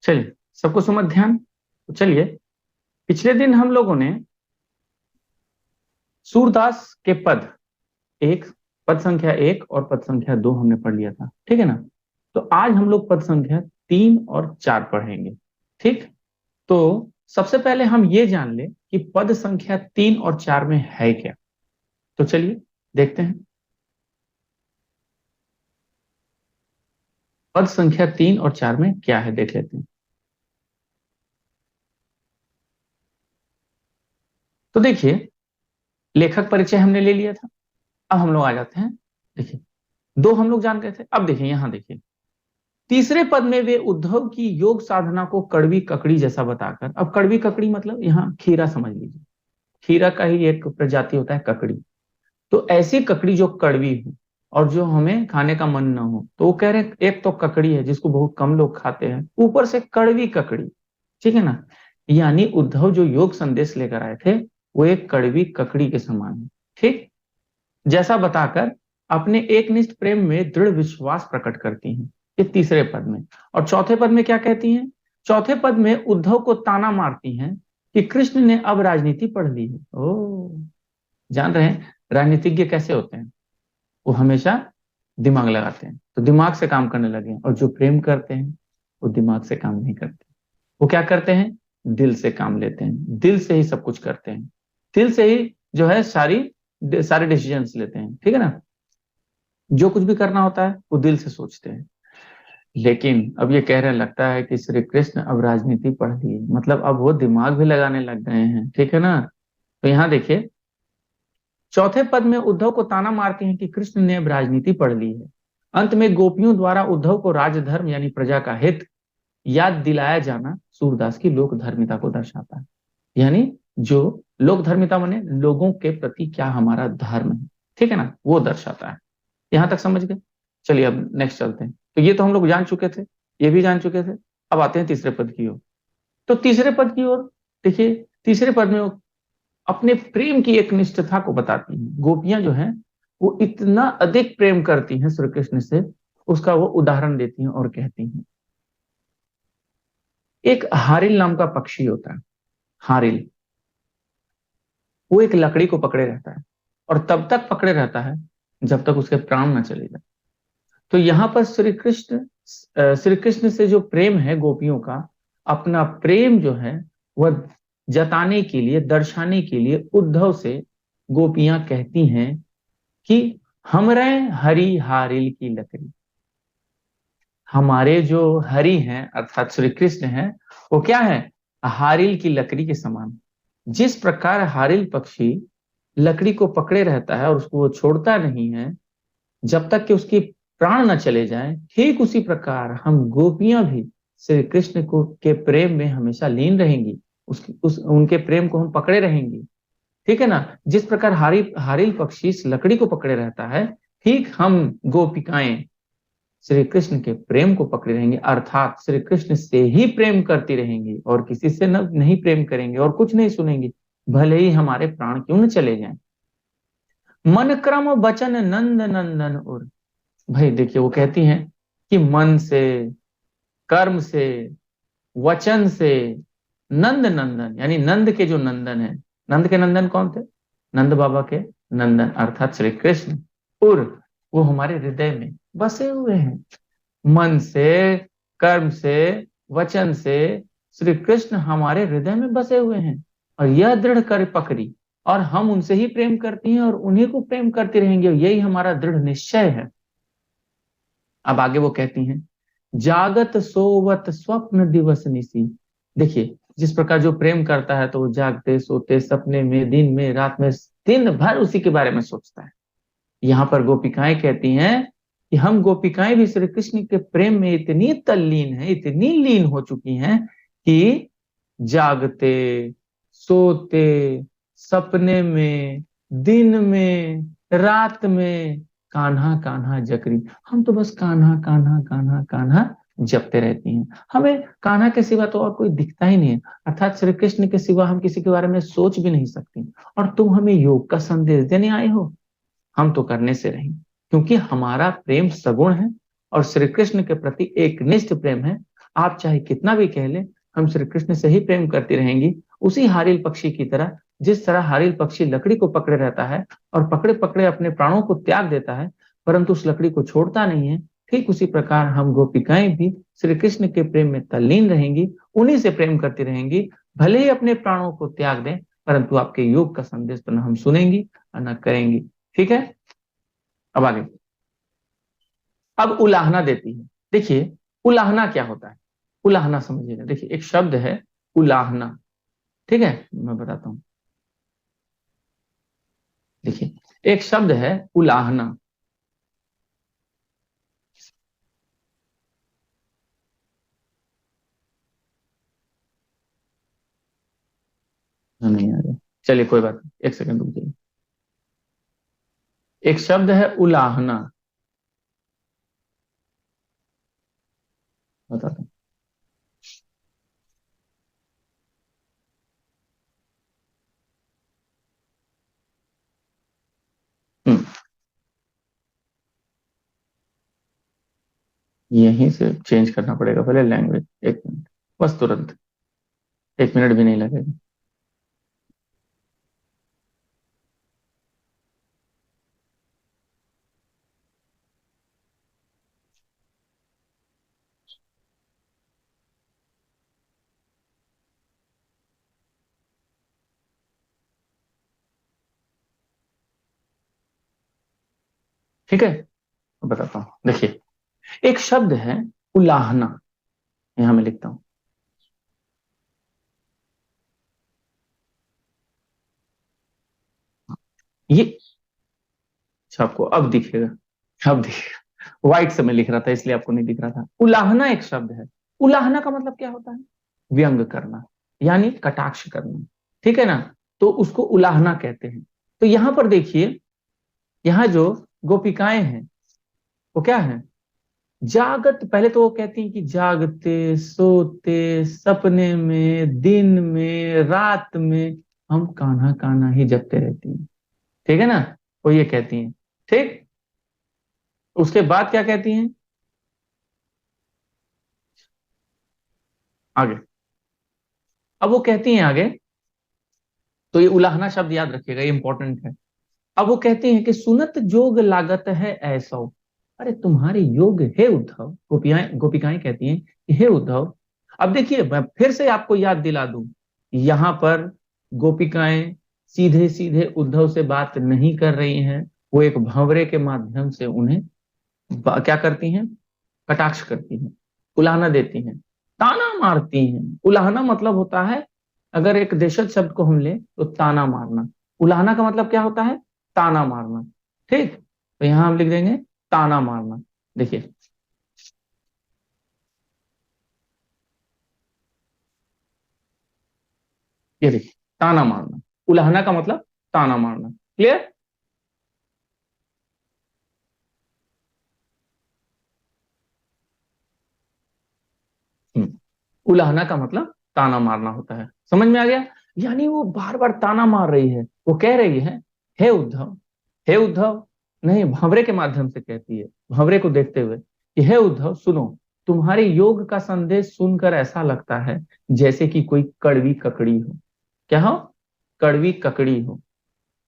चलिए, सबको सुमत ध्यान। तो चलिए, पिछले दिन हम लोगों ने सूरदास के पद एक, पद संख्या 1 और पद संख्या 2 हमने पढ़ लिया था, ठीक है ना। तो आज हम लोग पद संख्या 3 और 4 पढ़ेंगे। ठीक, तो सबसे पहले हम ये जान ले कि पद संख्या 3 और 4 में है क्या। तो चलिए देखते हैं, पद संख्या 3 और 4 में क्या है, देख लेते हैं। तो देखिए, लेखक परिचय हमने ले लिया था। अब हम लोग आ जाते हैं। देखिए, दो हम लोग जान गए थे। अब देखिए, यहां देखिए, तीसरे पद में वे उद्धव की योग साधना को कड़वी ककड़ी जैसा बताकर, अब कड़वी ककड़ी मतलब यहाँ खीरा समझ लीजिए, खीरा का ही एक प्रजाति होता है ककड़ी। तो ऐसी ककड़ी जो कड़वी हो और जो हमें खाने का मन ना हो, तो वो कह रहे हैं, एक तो ककड़ी है जिसको बहुत कम लोग खाते हैं, ऊपर से कड़वी ककड़ी, ठीक है ना। यानी उद्धव जो योग संदेश लेकर आए थे, वो एक कड़वी ककड़ी के समान है, ठीक, जैसा बताकर अपने एकनिष्ठ प्रेम में दृढ़ विश्वास प्रकट करती हैं, ये तीसरे पद में। और चौथे पद में क्या कहती हैं? चौथे पद में उद्धव को ताना मारती हैं कि कृष्ण ने अब राजनीति पढ़ ली है। ओ, जान रहे हैं राजनीतिज्ञ कैसे होते हैं? वो हमेशा दिमाग लगाते हैं, तो दिमाग से काम करने लगे हैं। और जो प्रेम करते हैं वो दिमाग से काम नहीं करते, वो क्या करते हैं? दिल से काम लेते हैं, दिल से ही सब कुछ करते हैं, दिल से ही जो है सारे डिसीजंस लेते हैं, ठीक है ना। जो कुछ भी करना होता है वो दिल से सोचते हैं। लेकिन अब ये कह रहे लगता है कि श्री कृष्ण अब राजनीति पढ़ लिए, मतलब अब वो दिमाग भी लगाने लग गए हैं, ठीक है ना। तो यहाँ देखिए, चौथे पद में उद्धव को ताना मारती हैं कि कृष्ण ने अब राजनीति पढ़ ली है। अंत में गोपियों द्वारा उद्धव को राजधर्म यानी प्रजा का हित याद दिलाया जाना सूरदास की लोक धर्मिता को दर्शाता है। यानी जो लोक धर्मिता माने लोगों के प्रति क्या हमारा धर्म है, ठीक है ना, वो दर्शाता है। यहां तक समझ गए? चलिए अब नेक्स्ट चलते हैं। तो ये तो हम लोग जान चुके थे, ये भी जान चुके थे। अब आते हैं तीसरे पद की ओर। तो तीसरे पद की ओर देखिए, तीसरे पद में वो अपने प्रेम की एक निष्ठता को बताती हैं। गोपियां जो हैं वो इतना अधिक प्रेम करती हैं श्री कृष्ण से, उसका वो उदाहरण देती हैं और कहती हैं। एक हारिल नाम का पक्षी होता है, हारिल, वो एक लकड़ी को पकड़े रहता है और तब तक पकड़े रहता है जब तक उसके प्राण न चले जाए। तो यहाँ पर श्री कृष्ण से जो प्रेम है गोपियों का, अपना प्रेम जो है वह जताने के लिए, दर्शाने के लिए उद्धव से गोपियां कहती हैं कि हमरे हरि हारिल की लकड़ी, हमारे जो हरि हैं अर्थात श्री कृष्ण हैं, वो क्या है? हारिल की लकड़ी के समान। जिस प्रकार हारिल पक्षी लकड़ी को पकड़े रहता है और उसको वो छोड़ता नहीं है जब तक कि उसकी प्राण न चले जाएं, ठीक उसी प्रकार हम गोपियां भी श्री कृष्ण को के प्रेम में हमेशा लीन रहेंगी, उनके प्रेम को हम पकड़े रहेंगी, ठीक है ना। जिस प्रकार हारिल पक्षी इस लकड़ी को पकड़े रहता है, ठीक हम गोपिकाएं श्री कृष्ण के प्रेम को पकड़े रहेंगे, अर्थात श्री कृष्ण से ही प्रेम करती रहेंगी और किसी से नहीं प्रेम करेंगे और कुछ नहीं सुनेंगी, भले ही हमारे प्राण क्यों न चले जाएं। मन क्रम बचन नंद नंदन उर, भाई देखिए वो कहती हैं कि मन से, कर्म से, वचन से, नंद नंदन यानी नंद के जो नंदन है, नंद के नंदन कौन थे? नंद बाबा के नंदन अर्थात श्री कृष्ण, और वो हमारे हृदय में बसे हुए हैं। मन से, कर्म से, वचन से श्री कृष्ण हमारे हृदय में बसे हुए हैं और यह दृढ़ कर पकड़ी, और हम उनसे ही प्रेम करती हैं और उन्हीं को प्रेम करते रहेंगे, यही हमारा दृढ़ निश्चय है। अब आगे वो कहती हैं, जागत सोवत स्वप्न दिवस निसी, देखिए जिस प्रकार जो प्रेम करता है तो वो जागते सोते सपने में, दिन में, रात में, दिन भर उसी के बारे में सोचता है। यहाँ पर गोपिकाएं कहती हैं कि हम गोपिकाएं भी श्री कृष्ण के प्रेम में इतनी तल्लीन है, इतनी लीन हो चुकी हैं कि जागते, सोते, सपने में, दिन में, रात में, कान्हा कान्हा जकरी, हम तो बस कान्हा कान्हा कान्हा कान्हा जपते रहती हैं। हमें कान्हा के सिवा तो और कोई दिखता ही नहीं है, अर्थात श्री कृष्ण के सिवा हम किसी के बारे में सोच भी नहीं सकती। और तुम हमें योग का संदेश देने आए हो, हम तो करने से रहे, क्योंकि हमारा प्रेम सगुण है और श्री कृष्ण के प्रति एक निष्ठ प्रेम है। आप चाहे कितना भी कह लें, हम श्री कृष्ण से ही प्रेम करती रहेंगी, उसी हारिल पक्षी की तरह। जिस तरह हारिल पक्षी लकड़ी को पकड़े रहता है और पकड़े पकड़े अपने प्राणों को त्याग देता है, परंतु उस लकड़ी को छोड़ता नहीं है, ठीक उसी प्रकार हम गोपिकाएं भी श्री कृष्ण के प्रेम में तल्लीन रहेंगी, उन्हीं से प्रेम करती रहेंगी, भले ही अपने प्राणों को त्याग दें, परंतु आपके योग का संदेश तो न हम सुनेंगी और न करेंगी। ठीक है, अब आगे। अब उलाहना देती है। देखिए, उलाहना क्या होता है? उलाहना समझिएगा। देखिए, एक शब्द है उलाहना। ठीक है, मैं बताता हूं। देखिए, एक शब्द है उलाहना। नहीं आ रहा, चलिए कोई बात नहीं, एक सेकंड रुकिए। एक शब्द है उलाहना, बताता हूँ। यहीं से चेंज करना पड़ेगा पहले लैंग्वेज, एक मिनट, बस तुरंत, एक मिनट भी नहीं लगेगा। ठीक है, अब बताता हूँ। देखिए, एक शब्द है उलाहना, यहां मैं लिखता हूं। ये, अच्छा आपको अब दिखेगा, अब दिखेगा, व्हाइट से मैं लिख रहा था इसलिए आपको नहीं दिख रहा था। उलाहना एक शब्द है। उलाहना का मतलब क्या होता है? व्यंग करना, यानी कटाक्ष करना। ठीक है ना? तो उसको उलाहना कहते हैं। तो यहां पर देखिए, यहाँ जो गोपिकाएं हैं वो क्या है? जागत, पहले तो वो कहती हैं कि जागते सोते सपने में दिन में रात में हम कान्हा कान्हा ही जपते रहती हैं। ठीक है ना? वो ये कहती हैं। ठीक, उसके बाद क्या कहती हैं आगे? अब वो कहती हैं आगे, तो ये उलाहना शब्द याद रखिएगा, ये इंपॉर्टेंट है। अब वो कहती हैं कि सुनत जोग लागत है ऐसा। अरे तुम्हारे योग हे उद्धव, गोपिकाएं कहती हैं कि हे उद्धव। अब देखिए, मैं फिर से आपको याद दिला दूं, यहां पर गोपिकाएं सीधे सीधे उद्धव से बात नहीं कर रही हैं, वो एक भंवरे के माध्यम से उन्हें क्या करती हैं? कटाक्ष करती हैं, उलाहना देती हैं, ताना मारती हैं। उलाहना मतलब होता है, अगर एक देशज शब्द को हम ले तो ताना मारना। उलाहना का मतलब क्या होता है? ताना मारना। ठीक, तो यहां हम लिख देंगे ताना मारना। देखिए, ये देखिए, ताना मारना, उलाहना का मतलब ताना मारना। क्लियर? हम्म, उलाहना का मतलब ताना मारना होता है, समझ में आ गया? यानी वो बार बार ताना मार रही है, वो कह रही है हे उद्धव, हे उद्धव, नहीं, भंवरे के माध्यम से कहती है, भंवरे को देखते हुए कि हे उद्धव सुनो, तुम्हारे योग का संदेश सुनकर ऐसा लगता है जैसे कि कोई कड़वी ककड़ी हो। क्या हो? कड़वी ककड़ी हो।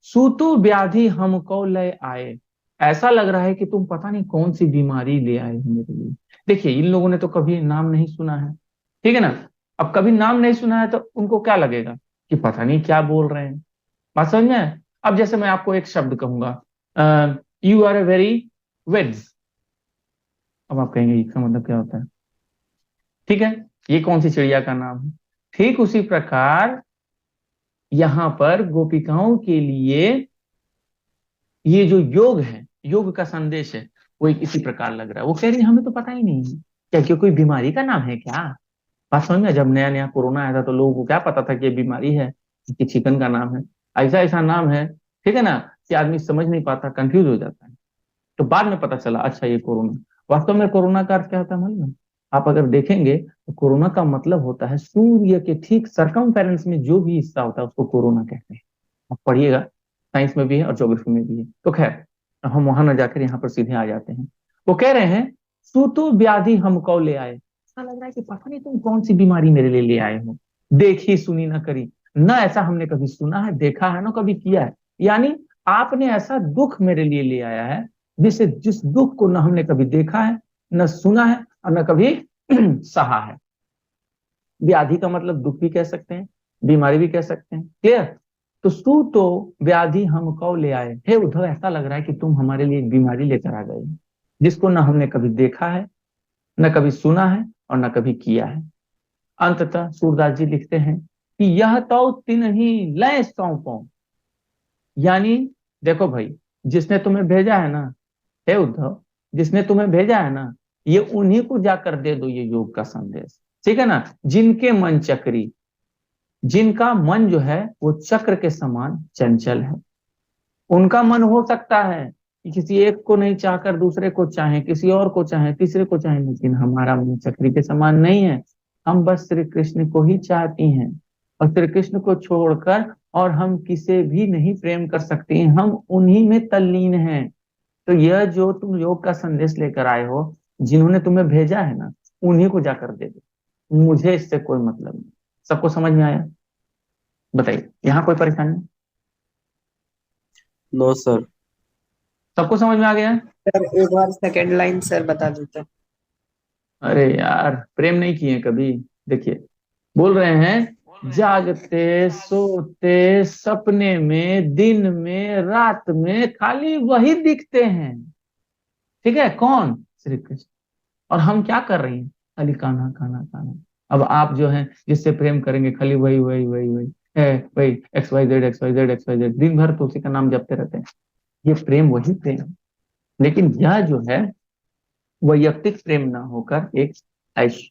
सूतु व्याधि हमको ले आए। ऐसा लग रहा है कि तुम पता नहीं कौन सी बीमारी ले आए हो मेरे लिए। देखिए, इन लोगों ने तो कभी नाम नहीं सुना है। ठीक है ना? अब कभी नाम नहीं सुना है तो उनको क्या लगेगा कि पता नहीं क्या बोल रहे हैं। बात समझ में है? अब जैसे मैं आपको एक शब्द कहूंगा, you are a very weds. अब आप कहेंगे इसका मतलब क्या होता है? ठीक है, ये कौन सी चिड़िया का नाम है? ठीक उसी प्रकार यहां पर गोपिकाओं के लिए ये जो योग है, योग का संदेश है, वो एक इसी प्रकार लग रहा है। वो कह रही है हमें तो पता ही नहीं है, क्या क्या कोई बीमारी का नाम है क्या? बात समझ में? जब नया नया कोरोना आया था तो लोगों को क्या पता था कि ये बीमारी है, कि चिकन का नाम है, ऐसा ऐसा नाम है। ठीक है ना? कि आदमी समझ नहीं पाता, कंफ्यूज हो जाता है। तो बाद में पता चला अच्छा ये कोरोना। वास्तव में कोरोना का अर्थ क्या होता है मालूम है? आप अगर देखेंगे तो कोरोना का मतलब होता है सूर्य के ठीक सरकमफेरेंस में जो भी हिस्सा होता है उसको कोरोना कहते हैं। आप पढ़िएगा, साइंस में भी है और ज्योग्राफी में भी है। तो खैर, हम वहां न जाकर यहाँ पर सीधे आ जाते हैं। वो कह रहे हैं सूतु व्याधि हमको ले आए। ऐसा लग रहा है कि पता नहीं तुम कौन सी बीमारी मेरे लिए ले आए हो, देखी सुनी ना करी, ना ऐसा हमने कभी सुना है देखा है ना कभी किया है। यानी आपने ऐसा दुख मेरे लिए ले आया है जिस दुख को ना हमने कभी देखा है, न सुना है और न कभी सहा है। व्याधि का मतलब दुख भी कह सकते हैं, बीमारी भी कह सकते हैं। क्लियर? तो सू तो व्याधि हम कौ ले आए, हे उद्धव ऐसा लग रहा है कि तुम हमारे लिए एक बीमारी लेकर आ गए हो, जिसको ना हमने कभी देखा है, न कभी सुना है और न कभी किया है। अंततः सूरदास जी लिखते हैं कि यह तो तिन ही लय सौंपो, यानी देखो भाई, जिसने तुम्हें भेजा है ना, हे उद्धव, जिसने तुम्हें भेजा है ना, ये उन्हीं को जाकर दे दो ये योग का संदेश। ठीक है ना? जिनके मन चक्री, जिनका मन जो है वो चक्र के समान चंचल है। उनका मन हो सकता है कि किसी एक को नहीं चाहकर दूसरे को चाहे, किसी और को चाहे, तीसरे को चाहे, लेकिन हमारा मन चक्री के समान नहीं है। हम बस श्री कृष्ण को ही चाहती हैं और श्री कृष्ण को छोड़कर और हम किसे भी नहीं प्रेम कर सकते हैं, हम उन्हीं में तल्लीन हैं। तो यह जो तुम योग का संदेश लेकर आए हो, जिन्होंने तुम्हें भेजा है ना, उन्हीं को जाकर दे दो, मुझे इससे कोई मतलब नहीं। सबको समझ में आया? बताइए, यहाँ कोई परेशानी? No sir. सबको समझ में आ गया? सर एक बार सेकेंड लाइन सर बता देते। अरे यार, प्रेम नहीं किए कभी? देखिए, बोल रहे हैं जागते सोते सपने में दिन में रात में खाली वही दिखते हैं। ठीक है? कौन? श्री कृष्ण। और हम क्या कर रहे हैं? खाली कान्हा कान्हा कान्हा। अब आप जो है जिससे प्रेम करेंगे खाली वही वही वही वही है, वही x y z x y z x y z, दिन भर तो उसी का नाम जपते रहते हैं। ये प्रेम वही प्रेम है। लेकिन यह जो है वैयक्तिक प्रेम ना होकर एक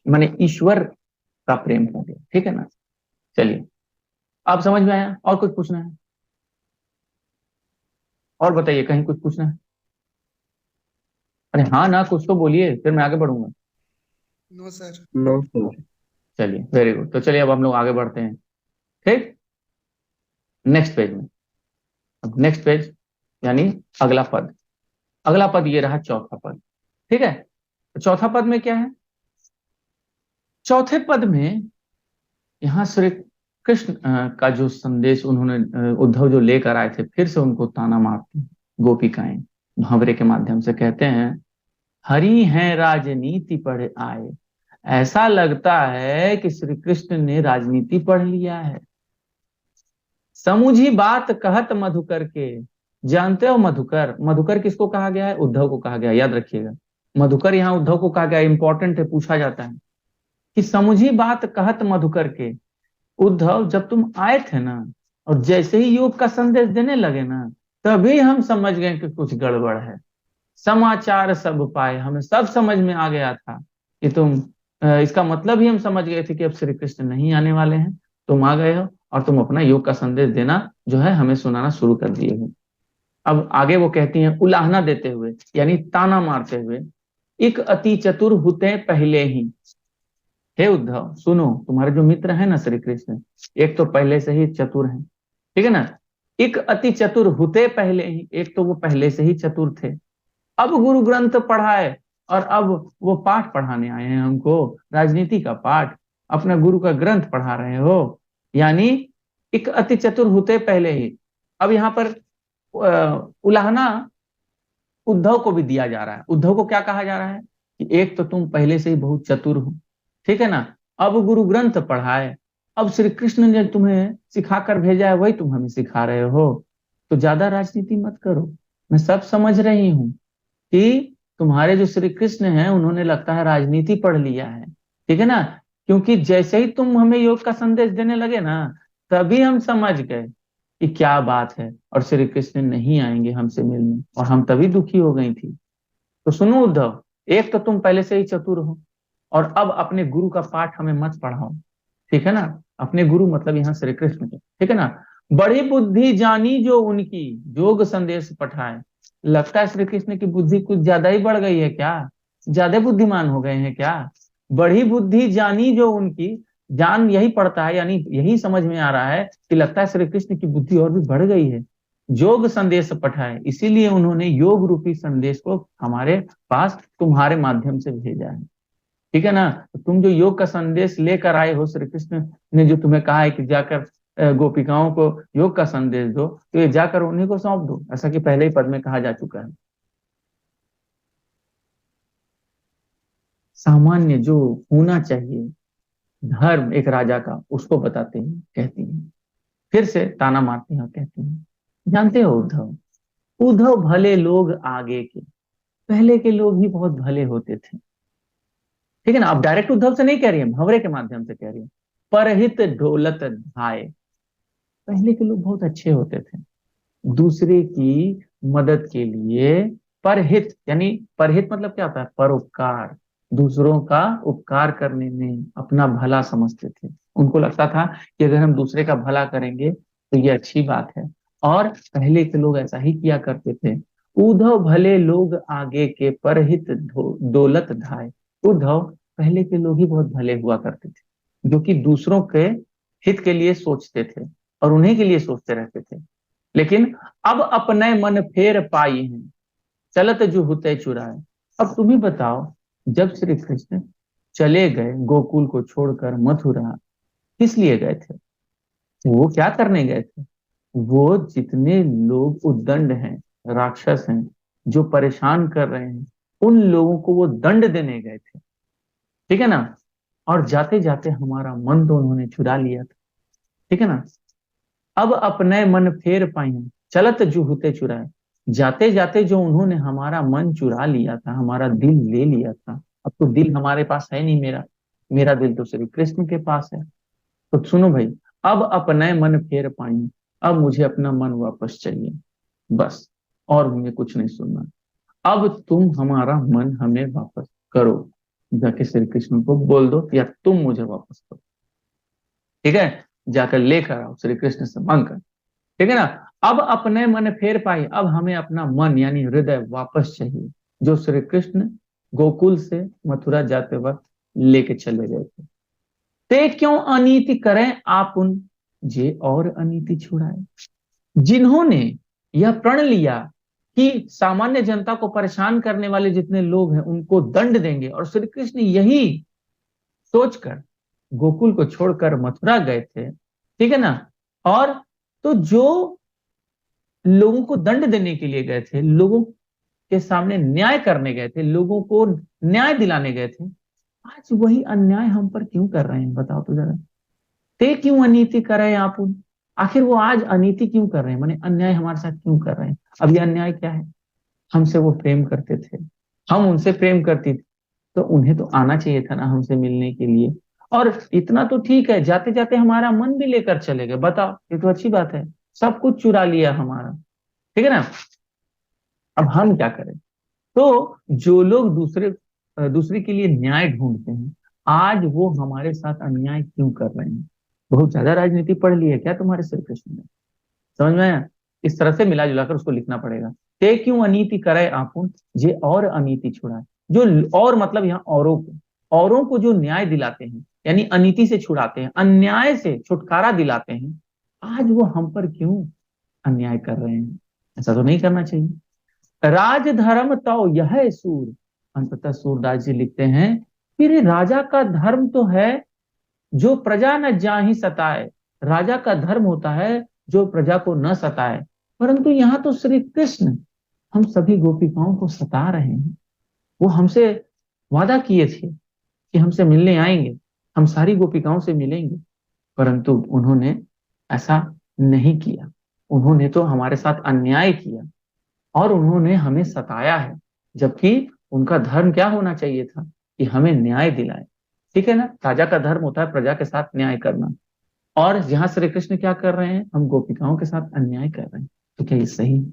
माने ईश्वर का प्रेम हो गया। ठीक है ना? चलिए, आप समझ में आया? और कुछ पूछना है? और बताइए, कहीं कुछ पूछना है? अरे हाँ ना, कुछ तो बोलिए, फिर मैं आगे बढ़ूंगा। No sir. No sir. चलिए, वेरी गुड। तो चलिए अब हम लोग आगे बढ़ते हैं। ठीक, नेक्स्ट पेज में। अब नेक्स्ट पेज यानी अगला पद। अगला पद ये रहा चौथा पद। ठीक है? तो चौथा पद में क्या है? चौथे पद में यहाँ श्री कृष्ण का जो संदेश उन्होंने उद्धव जो लेकर आए थे, फिर से उनको ताना मारती हैं गोपिकाएं, मुहावरे के माध्यम से कहते हैं, हरि हैं राजनीति पढ़ आए। ऐसा लगता है कि श्री कृष्ण ने राजनीति पढ़ लिया है। समुझी बात कहत मधुकर के, जानते हो मधुकर? मधुकर किसको कहा गया है? उद्धव को कहा गया है, याद रखिएगा। मधुकर यहाँ उद्धव को कहा गया, इंपॉर्टेंट है, पूछा जाता है कि समुझी बात कहत मधुकर के, उद्धव जब तुम आए थे ना और जैसे ही योग का संदेश देने लगे ना, तभी हम समझ गए कि कुछ गड़बड़ है। समाचार सब पाए, हमें सब समझ में आ गया था कि तुम इसका मतलब ही हम समझ गए थे कि अब श्री कृष्ण नहीं आने वाले हैं। तुम आ गए हो और तुम अपना योग का संदेश देना जो है हमें सुनाना शुरू कर दिए हो। अब आगे वो कहती हैं उलाहना देते हुए, यानी ताना मारते हुए, एक अति चतुर हुते पहले ही। हे उद्धव सुनो, तुम्हारे जो मित्र है ना श्री कृष्ण, एक तो पहले से ही चतुर है। ठीक है ना? एक अति चतुर हुते पहले ही, एक तो वो पहले से ही चतुर थे, अब गुरु ग्रंथ पढ़ाए और अब वो पाठ पढ़ाने आए हैं हमको, राजनीति का पाठ, अपना गुरु का ग्रंथ पढ़ा रहे हो। यानी एक अति चतुर होते पहले ही। अब यहाँ पर उलाहना उद्धव को भी दिया जा रहा है। उद्धव को क्या कहा जा रहा है कि एक तो तुम पहले से ही बहुत चतुर हो, ठीक है ना, अब गुरु ग्रंथ पढ़ाए, अब श्री कृष्ण ने तुम्हें सिखाकर भेजा है वही तुम हमें सिखा रहे हो, तो ज्यादा राजनीति मत करो। मैं सब समझ रही हूँ कि तुम्हारे जो श्री कृष्ण हैं उन्होंने लगता है राजनीति पढ़ लिया है। ठीक है ना? क्योंकि जैसे ही तुम हमें योग का संदेश देने लगे ना, तभी हम समझ गए कि क्या बात है और श्री कृष्ण नहीं आएंगे हमसे मिलने, और हम तभी दुखी हो गई थी। तो सुनो उद्धव, एक तो तुम पहले से ही चतुर हो और अब अपने गुरु का पाठ हमें मत पढ़ाओ। ठीक है ना? अपने गुरु मतलब यहाँ श्री कृष्ण के। ठीक है ना? बड़ी बुद्धि जानी जो उनकी, योग संदेश पठाए। लगता है श्री कृष्ण की बुद्धि कुछ ज्यादा ही बढ़ गई है क्या? ज्यादा बुद्धिमान हो गए हैं क्या? बड़ी बुद्धि जानी जो उनकी, जान यही पड़ता है, यानी यही समझ में आ रहा है कि लगता है श्री कृष्ण की बुद्धि और भी बढ़ गई है। योग संदेश पठाए, इसीलिए उन्होंने योग रूपी संदेश को हमारे पास तुम्हारे माध्यम से भेजा है। ठीक है ना। तो तुम जो योग का संदेश लेकर आए हो, श्री कृष्ण ने जो तुम्हें कहा है कि जाकर गोपिकाओं को योग का संदेश दो, तो ये जाकर उन्हीं को सौंप दो, ऐसा कि पहले ही पद में कहा जा चुका है। सामान्य जो होना चाहिए धर्म एक राजा का, उसको बताते हैं, कहती हैं, फिर से ताना मारती हैं और कहती हैं, जानते हो उद्धव, उद्धव भले लोग आगे के, पहले के लोग भी बहुत भले होते थे। ठीक है ना। अब डायरेक्ट उद्धव से नहीं कह रही है, भंवरे के माध्यम से कह रही है। परहित ढोलत धाय, पहले के लोग बहुत अच्छे होते थे, दूसरे की मदद के लिए। परहित यानी, परहित मतलब क्या होता है? परोपकार, दूसरों का उपकार करने में अपना भला समझते थे। उनको लगता था कि अगर हम दूसरे का भला करेंगे तो ये अच्छी बात है, और पहले के लोग ऐसा ही किया करते थे। उद्धव भले लोग आगे के, परहित दौलत धाय। उद्धव, पहले के लोग ही बहुत भले हुआ करते थे, जो कि दूसरों के हित के लिए सोचते थे और उन्हीं के लिए सोचते रहते थे। लेकिन अब अपने मन फेर पाई हैं, चलत जो होते चुराए। अब तुम ही बताओ, जब श्री कृष्ण चले गए गोकुल को छोड़कर मथुरा, किस लिए गए थे? वो क्या करने गए थे? वो जितने लोग उद्दंड हैं, राक्षस हैं, जो परेशान कर रहे हैं, उन लोगों को वो दंड देने गए थे। ठीक है ना। और जाते जाते हमारा मन तो उन्होंने चुरा लिया था। ठीक है ना। अब अपने मन फेर पाई, चलत जूहुते चुराए। जाते जाते जो उन्होंने हमारा मन चुरा लिया था, हमारा दिल ले लिया था, अब तो दिल हमारे पास है नहीं, मेरा मेरा दिल तो श्री कृष्ण के पास है। तो सुनो भाई, अब अपने मन फेर पाई, अब मुझे अपना मन वापस चाहिए, बस। और मुझे कुछ नहीं सुनना। अब तुम हमारा मन हमें वापस करो, जाके श्री कृष्ण को बोल दो, या तुम मुझे वापस करो। ठीक है। जाकर लेकर आओ, श्री कृष्ण से मांग कर। ठीक है ना। अब अपने मन फेर पाई, अब हमें अपना मन यानी हृदय वापस चाहिए, जो श्री कृष्ण गोकुल से मथुरा जाते वक्त लेके चले गए थे। ते क्यों अनीति करें आप उन, जे और अनीति छुड़ाए। जिन्होंने यह प्रण लिया कि सामान्य जनता को परेशान करने वाले जितने लोग हैं उनको दंड देंगे, और श्री कृष्ण यही सोचकर गोकुल को छोड़कर मथुरा गए थे। ठीक है ना। और तो जो लोगों को दंड देने के लिए गए थे, लोगों के सामने न्याय करने गए थे, लोगों को न्याय दिलाने गए थे, आज वही अन्याय हम पर क्यों कर रहे हैं? बताओ तो जरा। ते क्यों अनीति करे आप उन, आखिर वो आज अनीति क्यों कर रहे हैं, माने अन्याय हमारे साथ क्यों कर रहे हैं? अब ये अन्याय क्या है? हमसे वो प्रेम करते थे, हम उनसे प्रेम करती थी, तो उन्हें तो आना चाहिए था ना हमसे मिलने के लिए। और इतना तो ठीक है, जाते जाते हमारा मन भी लेकर चले गए, बताओ, ये तो अच्छी बात है। सब कुछ चुरा लिया हमारा। ठीक है ना। अब हम क्या करें? तो जो लोग दूसरे के लिए न्याय ढूंढते हैं, आज वो हमारे साथ अन्याय क्यों कर रहे हैं? बहुत ज्यादा राजनीति पढ़ ली है क्या तुम्हारे श्री कृष्ण ने? समझ में आया? इस तरह से मिला जुला कर उसको लिखना पड़ेगा। ते क्यों अनीति करे आपुन, जे और अनीति छुड़ाए। जो और मतलब यहाँ औरों को जो न्याय दिलाते हैं, यानी अनीति से छुड़ाते हैं, अन्याय से छुटकारा दिलाते हैं, आज वो हम पर क्यों अन्याय कर रहे हैं? ऐसा तो नहीं करना चाहिए। राजधर्म तो यह है सूर, अंततः सूरदास जी लिखते हैं, फिर राजा का धर्म तो है जो प्रजा न जाहि सताए। राजा का धर्म होता है जो प्रजा को न सताए, परंतु यहाँ तो श्री कृष्ण हम सभी गोपिकाओं को सता रहे हैं। वो हमसे वादा किए थे कि हमसे मिलने आएंगे, हम सारी गोपिकाओं से मिलेंगे, परंतु उन्होंने ऐसा नहीं किया। उन्होंने तो हमारे साथ अन्याय किया और उन्होंने हमें सताया है, जबकि उनका धर्म क्या होना चाहिए था कि हमें न्याय दिलाए। ठीक है ना। राजा का धर्म होता है प्रजा के साथ न्याय करना, और यहाँ श्री कृष्ण क्या कर रहे हैं? हम गोपिकाओं के साथ अन्याय कर रहे हैं। तो क्या ये सही है?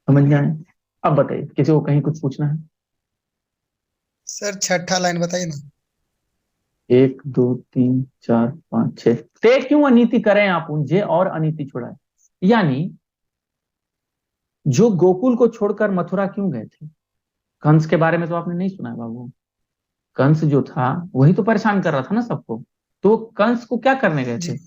समझ में आए? अब बताइए, किसी को कहीं कुछ पूछना है? सर छठा लाइन बताइए ना। 1 2 3 4 5 6, ते क्यों अनीति करें आप उनसे और अनीति छुड़ाए। यानी जो गोकुल को छोड़कर मथुरा क्यों गए थे? कंस के बारे में तो आपने नहीं सुना है बाबू। कंस जो था वही तो परेशान कर रहा था ना सबको। तो कंस को क्या करने गए जी। थे?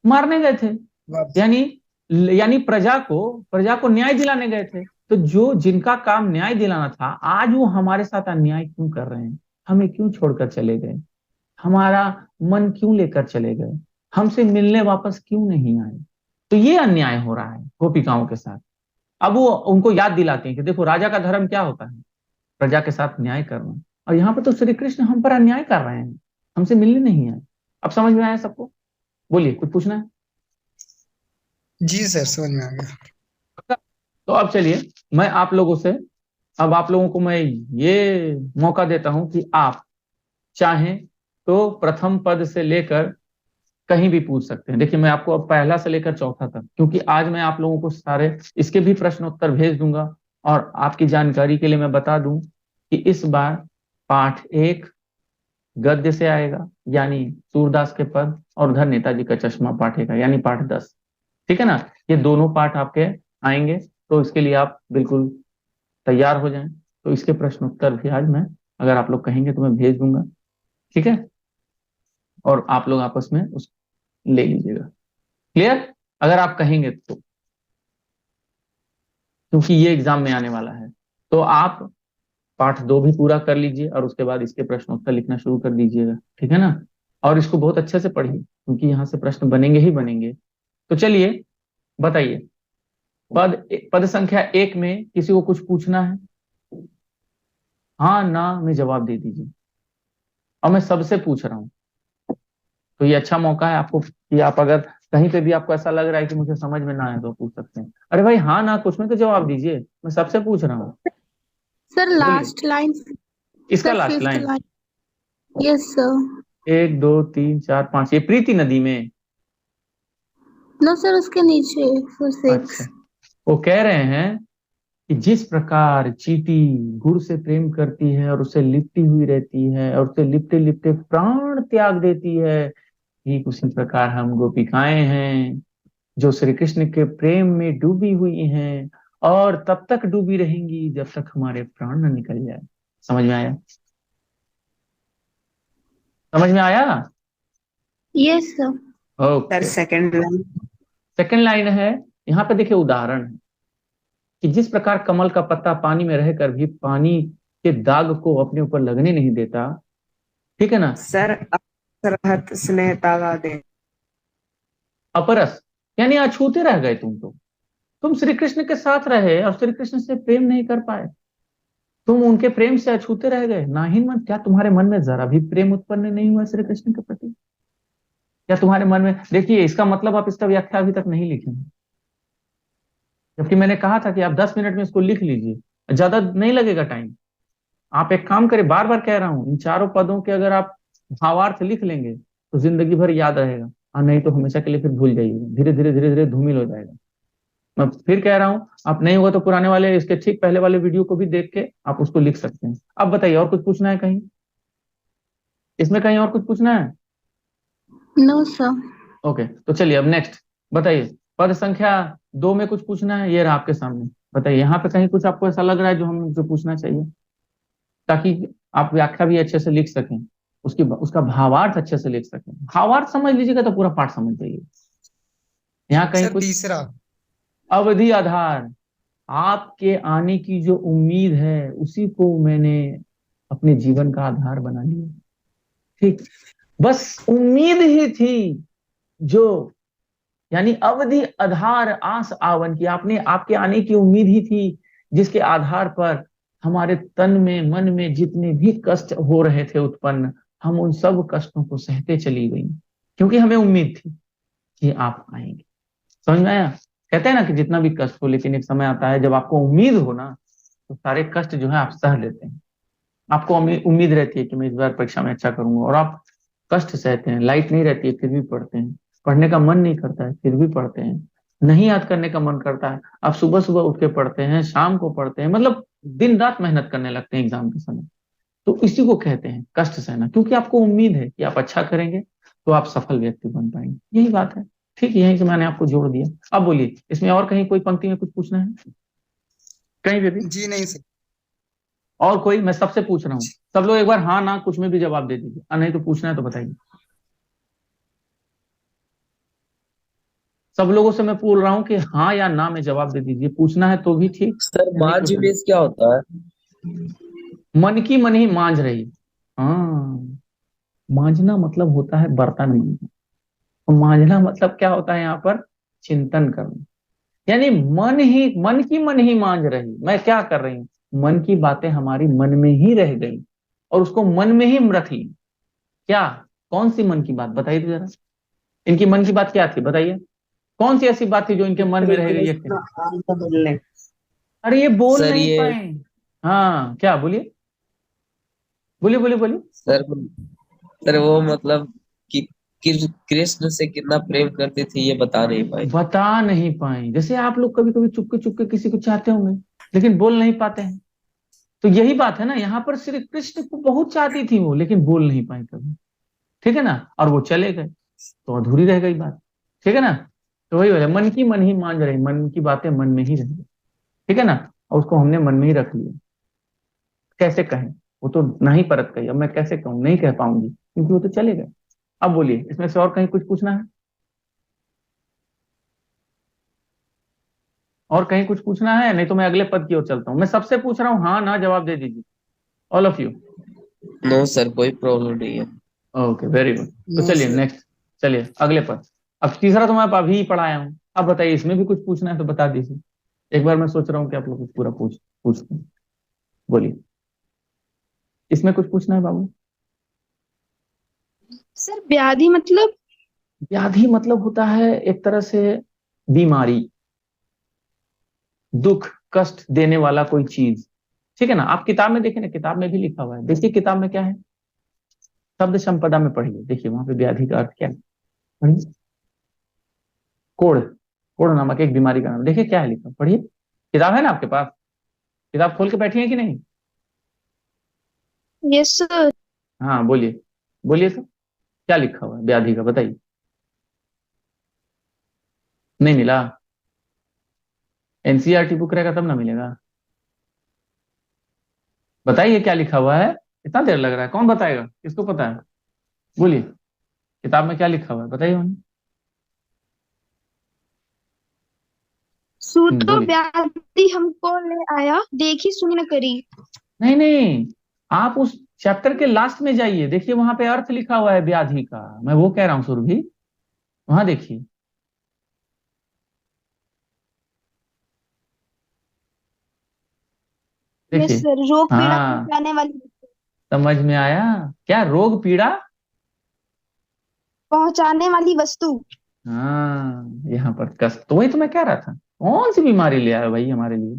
मारने गए थे। वापस। यानी यानी प्रजा को न्याय दिलाने गए थे। तो जो जिनका काम न्याय दिलाना था, आज वो हमारे साथ अन्याय क्यों कर रहे हैं? हमें क्यों छोड़कर चले गए, हमारा मन क्यों लेकर चले गए, हमसे मिलने वापस क्यों नहीं आए। तो ये अन्याय हो रहा है गोपिकाओं के साथ। अब वो उनको याद दिलाते हैं कि देखो राजा का धर्म क्या होता है, प्रजा के साथ न्याय करना। और यहाँ पर तो श्री कृष्ण हम पर अन्याय कर रहे हैं, हमसे मिलने नहीं आए। अब समझ में आया सबको? बोलिए, कुछ पूछना है? जी सर, समझ में आ गया। तो अब चलिए, मैं आप लोगों से, अब आप लोगों को मैं ये मौका देता हूं कि आप चाहें तो प्रथम पद से लेकर कहीं भी पूछ सकते हैं। देखिए मैं आपको अब पहला से लेकर चौथा तक, क्योंकि आज मैं आप लोगों को सारे इसके भी प्रश्न उत्तर भेज दूंगा। और आपकी जानकारी के लिए मैं बता दूं कि इस बार पाठ 1 गद्य से आएगा, यानी सूरदास के पद, और उधर नेताजी का चश्मा पाठ का, यानी पाठ 10। ठीक है ना? ये दोनों पाठ आपके आएंगे, तो इसके लिए आप बिल्कुल तैयार हो जाएं। तो इसके प्रश्न उत्तर भी आज मैं, अगर आप लोग कहेंगे तो मैं भेज दूंगा। ठीक है? और आप लोग आपस में उस ले लीजिएगा। क्लियर? अगर आप कहेंगे तो, क्योंकि ये एग्जाम में आने वाला है। तो आप पाठ 2 भी पूरा कर लीजिए और उसके बाद इसके प्रश्न उत्तर लिखना शुरू कर दीजिएगा। ठीक है ना? और इसको बहुत अच्छे से पढ़िए, क्योंकि यहाँ से प्रश्न बनेंगे ही बनेंगे। तो चलिए बताइए, पद पद संख्या 1 में किसी को कुछ पूछना है? हाँ ना में जवाब दे दीजिए। और मैं सबसे पूछ रहा हूँ, तो ये अच्छा मौका है आपको कि आप अगर कहीं पे भी आपको ऐसा लग रहा है कि मुझे समझ में ना आए तो पूछ सकते हैं। अरे भाई हाँ ना कुछ में तो जवाब दीजिए, मैं सबसे पूछ रहा हूँ। सर बोलिए, लास्ट लाइन। इसका sir last fifth line. Line. Yes sir. 1 2 3 4 5, ये प्रीति नदी में। नो सर, उसके नीचे फॉर 6। अच्छा, वो कह रहे हैं कि जिस प्रकार चींटी गुड़ से प्रेम करती है और उसे लिपटी हुई रहती है और उसे लिपटे लिपटे प्राण त्याग देती है, ठीक उसी प्रकार हम गोपिकाएं हैं जो श्री कृष्ण के प्रेम में डूबी हुई हैं, और तब तक डूबी रहेंगी जब तक हमारे प्राण न निकल जाए। समझ में आया? समझ में आया? Yes sir. Sir okay. Second line. Second line है, यहाँ पे देखिए उदाहरण है कि जिस प्रकार कमल का पत्ता पानी में रहकर भी पानी के दाग को अपने ऊपर लगने नहीं देता, ठीक है ना? सर सरहत स्नेह तागा दे। अपरस, यानी अछूते रह गए तुम। तो तुम श्री कृष्ण के साथ रहे और श्री कृष्ण से प्रेम नहीं कर पाए, तुम उनके प्रेम से अछूते रह गए। नाहीन मन, क्या तुम्हारे मन में जरा भी प्रेम उत्पन्न नहीं हुआ श्री कृष्ण के प्रति? क्या तुम्हारे मन में, देखिए इसका मतलब आप इसका व्याख्या अभी तक नहीं लिखेंगे, जबकि मैंने कहा था कि आप 10 मिनट में इसको लिख लीजिए, ज्यादा नहीं लगेगा टाइम। आप एक काम करें, बार बार कह रहा हूं, इन चारों पदों के अगर आप भावार्थ लिख लेंगे तो जिंदगी भर याद रहेगा, और नहीं तो हमेशा के लिए फिर भूल जाइएगा, धीरे धीरे धीरे धीरे धूमिल हो जाएगा। मैं फिर कह रहा हूं, आप नहीं होगा तो पुराने वाले, इसके ठीक पहले वाले वीडियो को भी देख के आप उसको लिख सकते हैं। अब बताइए, और कुछ पूछना है कहीं इसमें? कहीं और कुछ पूछना है? No sir. ओके, तो चलिए अब नेक्स्ट बताइए। पद संख्या 2 में कुछ पूछना है? ये रहा आपके सामने। बताइए यहाँ पे कहीं कुछ आपको ऐसा लग रहा है जो पूछना चाहिए, ताकि आप व्याख्या भी अच्छे से लिख सकें, उसका भावार्थ अच्छे से लिख सकें। भावार्थ समझ लीजिएगा तो पूरा पाठ समझ जाइए। यहाँ कहीं सर कुछ? तीसरा। अवधि आधार, आपके आने की जो उम्मीद है उसी को मैंने अपने जीवन का आधार बना लिया। ठीक, बस उम्मीद ही थी जो, यानी अवधि आधार आस आवन की, आपने आपके आने की उम्मीद ही थी, जिसके आधार पर हमारे तन में मन में जितने भी कष्ट हो रहे थे उत्पन्न, हम उन सब कष्टों को सहते चली गई, क्योंकि हमें उम्मीद थी कि आप आएंगे। समझ में आया? कहते हैं ना कि जितना भी कष्ट हो, लेकिन एक समय आता है जब आपको उम्मीद हो ना, तो सारे कष्ट जो है आप सह लेते हैं। आपको उम्मीद रहती है कि मैं इस बार परीक्षा में अच्छा करूंगा, और आप कष्ट सहते हैं। लाइट नहीं रहती है फिर भी पढ़ते हैं, पढ़ने का मन नहीं करता है फिर भी पढ़ते हैं, नहीं याद करने का मन करता है, आप सुबह सुबह उठ के पढ़ते हैं, शाम को पढ़ते हैं, मतलब दिन रात मेहनत करने लगते हैं एग्जाम के समय। तो इसी को कहते हैं कष्ट सहना, क्योंकि आपको उम्मीद है कि आप अच्छा करेंगे तो आप सफल व्यक्ति बन पाएंगे। यही बात है। ठीक, यहीं से मैंने आपको जोड़ दिया। अब बोलिए, इसमें और कहीं कोई पंक्ति में कुछ पूछना है? कहीं पे भी? जी नहीं सर। और कोई? मैं सबसे पूछ रहा हूँ, सब लोग एक बार हाँ ना कुछ में भी जवाब दे दीजिए, और नहीं तो पूछना है तो बताइए। सब लोगों से मैं पूछ रहा हूँ कि हाँ या ना में जवाब दे दीजिए, पूछना है तो भी ठीक, सर नहीं मार्च पूछना। बेस क्या होता है? मन की मन ही मांझ रही, हाँ, मांझना मतलब होता है बर्तन मांजना, और मांझना मतलब क्या होता है यहाँ पर? चिंतन करना। यानी मन ही मांझ रही, मैं क्या कर रही हूँ, मन की बातें हमारी मन में ही रह गई और उसको मन में ही रख ली। क्या? कौन सी मन की बात बताइए तो जरा। इनकी मन की बात क्या थी बताइए? कौन सी ऐसी बात थी जो इनके मन में श्री रह गई है? कृष्ण आनंद मिलने। अरे ये बोल सर नहीं ये पाए। हाँ, क्या? बोलिए बोलिए बोलिए बोलिए। सर सर वो मतलब कि कृष्ण से कितना प्रेम करते थे ये बता नहीं पाए। बता नहीं पाए, जैसे आप लोग कभी कभी चुपके चुपके किसी को चाहते होंगे लेकिन बोल नहीं पाते हैं। तो यही बात है ना, यहाँ पर श्री कृष्ण को बहुत चाहती थी वो, लेकिन बोल नहीं पाई कभी। ठीक है ना, और वो चले गए तो अधूरी रह गई बात। ठीक है ना, तो वही है, मन की मन ही मान रही, मन की बातें मन में ही रह गई। ठीक है ना, और उसको हमने मन में ही रख लिया। कैसे कहें? वो तो नहीं परत गई, अब मैं कैसे कहूँ? नहीं कह पाऊंगी क्योंकि वो तो चले गए। अब बोलिए, इसमें से और कहीं कुछ पूछना है? और कहीं कुछ पूछना है? नहीं तो मैं अगले पद की ओर चलता हूँ। मैं सबसे पूछ रहा हूँ, हाँ ना जवाब दे दीजिए, all of you. No sir कोई प्रॉब्लम नहीं है। Okay, very good. तो नो चलिए सर। नेक्स्ट, चलिए अगले पद। अब तीसरा तो मैं अभी ही पढ़ाया हूँ, अब बताइए इसमें भी कुछ पूछना है तो बता दीजिए। एक बार मैं सोच रहा हूँ कि आप लोग कुछ पूरा पूछते हैं। बोलिए, इसमें कुछ पूछना है बाबू? सर व्याधि मतलब? व्याधि मतलब होता है एक तरह से बीमारी, दुख, कष्ट देने वाला कोई चीज। ठीक है ना, आप किताब में देखें ना, किताब में भी लिखा हुआ है। देखिए किताब में क्या है, शब्द संपदा में पढ़िए, देखिए वहां पे व्याधि का अर्थ क्या है। पढ़िए, कोढ़, कोढ़ नामक एक बीमारी का नाम, देखिए क्या है लिखा, पढ़िए। किताब है ना आपके पास? किताब खोल के बैठी है कि नहीं? Yes sir. हाँ बोलिए, बोलिए सर, क्या लिखा हुआ है व्याधि का, बताइए। नहीं मिला? एनसीईआरटी बुक रहेगा तब ना मिलेगा। बताइए क्या लिखा हुआ है, इतना देर लग रहा है, कौन बताएगा, किसको पता है? बोलिए, किताब में क्या लिखा हुआ है बताइए उन्हें। सूतो बोलिए। व्याधि हमको ले आया, देखी सुनी न करी। नहीं नहीं, आप उस चैप्टर के लास्ट में जाइए, देखिए वहां पे अर्थ लिखा हुआ है व्याधि का, मैं वो कह रहा हूँ सुरभि, वहां देखिए। यस देखिए, सर, रोग पीड़ा हाँ, पहुंचाने वाली, समझ में आया। क्या? रोग पीड़ा, पहुंचाने वाली वस्तु। हाँ, यहाँ पर कष्ट, तो वही तो मैं कह रहा था। कौन सी बीमारी ले आया भाई हमारे लिए?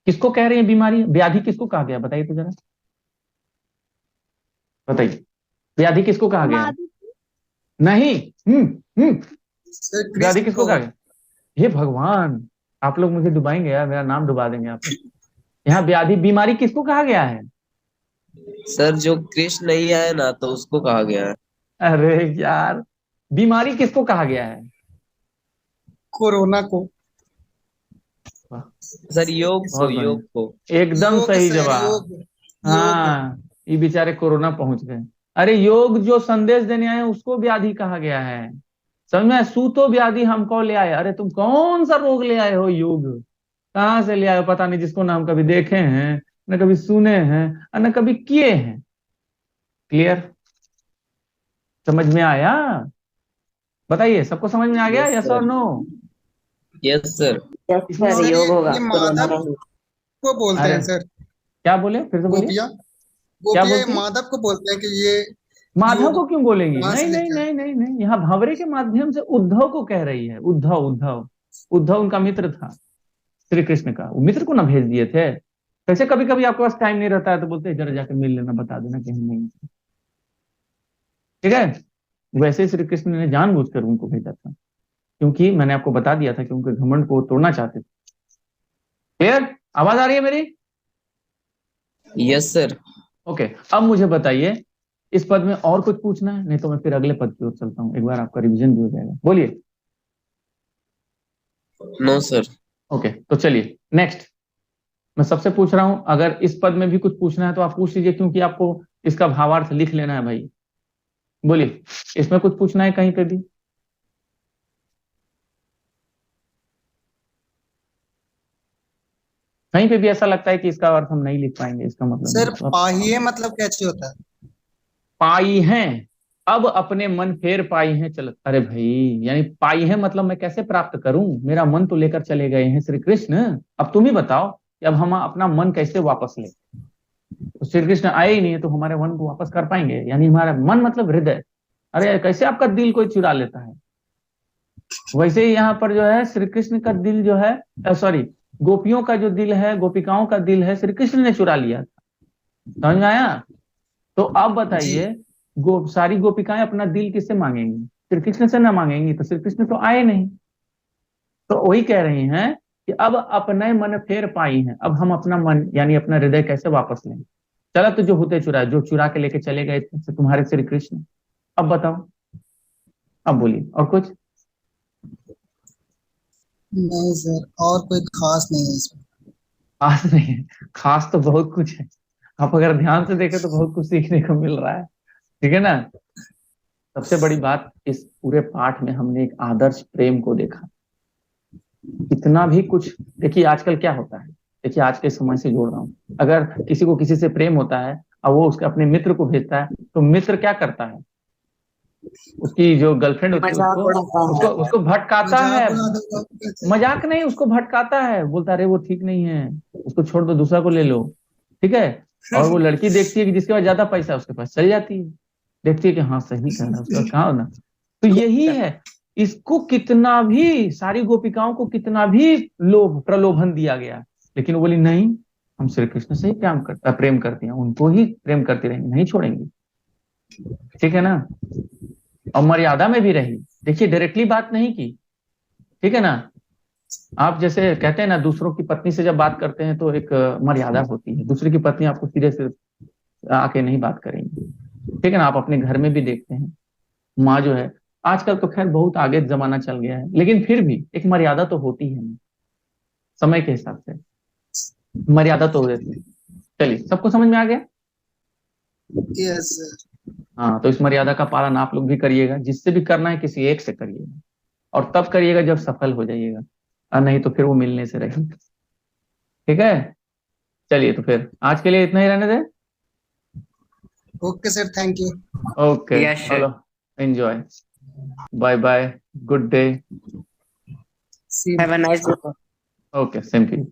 किसको कह रहे हैं बीमारी, व्याधि किसको कहा गया बताइए तो जरा, बताइए, व्याधि किसको कहा गया है? माधु। नहीं। हम्म। हम्म। सर व्याधि कृष्ण किसको को। कहा गया? हे भगवान, आप लोग मुझे डुबाएंगे यार, मेरा नाम डुबा देंगे आप लोग। यहाँ व्याधि बीमारी किसको कहा गया है? सर जो कृष्ण नहीं आए ना तो उसको कहा गया है। अरे यार, बीमारी किसको कहा गया है? कोरोना को। वाह, सर योग को बहुत योग बढ़िया, को। एकदम योग सही सर, जवाब। योग। योग। हाँ, ये बेचारे कोरोना पहुंच गए। अरे योग जो संदेश देने आए उसको व्याधि कहा गया है, समझ में? सूतो व्याधि हमको ले आए, अरे तुम कौन सा रोग ले आए हो योग? कहाँ से ले आए हो पता नहीं, जिसको ना हम कभी देखे हैं, न कभी सुने हैं, और न कभी किए हैं। क्लियर? समझ में आया? बताइए, सबको समझ में आ गया, यस यस और sir. No? Yes sir. Yes इसमें सर, और सर योग होगा ये कोरोना माधव नहीं। को बोलते अरे हैं सर। क्या बोले, फिर से बोलिए। गोपिया। क्या गोपिया ये बोलती है? माधव को बोलते हैं कि ये माधव योग को क्यों बोलेंगी? कहाँ नहीं से नहीं लेके आए। नहीं नहीं नहीं, यहाँ भंवरे के माध्यम से उद्धव को कह रही है, उद्धव उद्धव। उद्धव उनका मित्र था, श्री कृष्ण का, वो मित्र को ना भेज दिए थे। कैसे कभी कभी आपके पास टाइम नहीं रहता है तो बोलते हैं जरा जाके मिल लेना, बता देना कि हम नहीं। ठीक है, वैसे ही श्री कृष्ण ने जानबूझकर उनको भेजा था, क्योंकि मैंने आपको बता दिया था कि उनके घमंड को तोड़ना चाहते थे। क्लियर? आवाज आ रही है मेरी? Yes sir. ओके, अब मुझे बताइए, इस पद में और कुछ पूछना है? नहीं तो मैं फिर अगले पद की ओर चलता हूँ, एक बार आपका रिवीजन भी हो जाएगा। बोलिए। No sir. ओके, तो चलिए नेक्स्ट, मैं सबसे पूछ रहा हूं, अगर इस पद में भी कुछ पूछना है तो आप पूछ लीजिए, क्योंकि आपको इसका भावार्थ लिख लेना है भाई। बोलिए, इसमें कुछ पूछना है कहीं पे भी? कहीं पे भी ऐसा लगता है कि इसका अर्थ हम नहीं लिख पाएंगे, इसका मतलब नहीं, सर तो आप पाहिये मतलब कैसे होता है। पाई हैं, अब अपने मन फेर पाई हैं चल। अरे भाई, यानी पाई है मतलब मैं कैसे प्राप्त करूं? मेरा मन तो लेकर चले गए हैं श्री कृष्ण। अब तुम ही बताओ कि अब हम अपना मन कैसे वापस ले? तो श्री कृष्ण आए ही नहीं है तो हमारे मन को वापस कर पाएंगे? यानी हमारा मन मतलब हृदय। अरे कैसे आपका दिल कोई चुरा लेता है? वैसे ही यहाँ पर जो है श्री कृष्ण का दिल जो है, सॉरी, गोपियों का जो दिल है, गोपिकाओं का दिल है, श्री कृष्ण ने चुरा लिया। समझ में आया? तो अब जी बताइए, सारी गोपिकाएं अपना दिल किससे मांगेंगी? श्री कृष्ण से ना मांगेंगी तो श्री कृष्ण तो आए नहीं। तो वही कह रही हैं कि अब अपने मन फेर पाई हैं, अब हम अपना मन यानी अपना हृदय कैसे वापस लें? चला तो जो होते चुरा, जो चुरा के लेके चले गए थे तुम्हारे श्री कृष्ण। अब बताओ, अब बोलिए और कुछ। नहीं सर, और कोई खास नहीं है इसमें। खास नहीं है? खास तो बहुत कुछ है। आप अगर ध्यान से देखें तो बहुत कुछ सीखने को मिल रहा है। ठीक है ना? सबसे बड़ी बात, इस पूरे पाठ में हमने एक आदर्श प्रेम को देखा। कितना भी कुछ, देखिए आजकल क्या होता है, देखिए आज के समय से जोड़ रहा हूँ, अगर किसी को किसी से प्रेम होता है और वो उसके अपने मित्र को भेजता है तो मित्र क्या करता है? उसकी जो गर्लफ्रेंड होती है मजाक उसको उड़ाता उसको है। उसको भटकाता है। मजाक उड़ा देगा कैसे? मजाक नहीं, उसको भटकाता है, बोलता है अरे वो ठीक नहीं है, उसको छोड़ दो, दूसरा को ले लो। ठीक है? और वो लड़की देखती है कि जिसके पास ज्यादा पैसा है उसके पास चल जाती है, देखती है कि हाँ सही कह रहा है, उसके पास कहाँ होना। तो यही है, इसको कितना भी, सारी गोपिकाओं को कितना भी लोभ प्रलोभन दिया गया, लेकिन वो बोली नहीं, हम श्री कृष्ण से ही प्रेम करती हैं, उनको ही प्रेम करती रहेंगे, नहीं छोड़ेंगे। ठीक है ना? और मर्यादा में भी रही। देखिए डायरेक्टली बात नहीं की। ठीक है ना? आप जैसे कहते हैं ना, दूसरों की पत्नी से जब बात करते हैं तो एक मर्यादा होती है, दूसरी की पत्नी आपको सीधे से आके नहीं बात करेंगी। ठीक है ना? आप अपने घर में भी देखते हैं, माँ जो है, आजकल तो खैर बहुत आगे जमाना चल गया है, लेकिन फिर भी एक मर्यादा तो होती है, समय के हिसाब से मर्यादा तो होती है। चलिए, सबको समझ में आ गया? Yes sir. हाँ, तो इस मर्यादा का पालन आप लोग भी करिएगा, जिससे भी करना है किसी एक से करिएगा, और तब करिएगा जब सफल हो जाइएगा, और नहीं तो फिर वो मिलने से रहेगा। ठीक है? चलिए, तो फिर आज के लिए इतना ही रहने दें। Okay sir, thank you. Okay, yes चलो, enjoy, bye bye, good day. See have a nice day. Okay, same to you.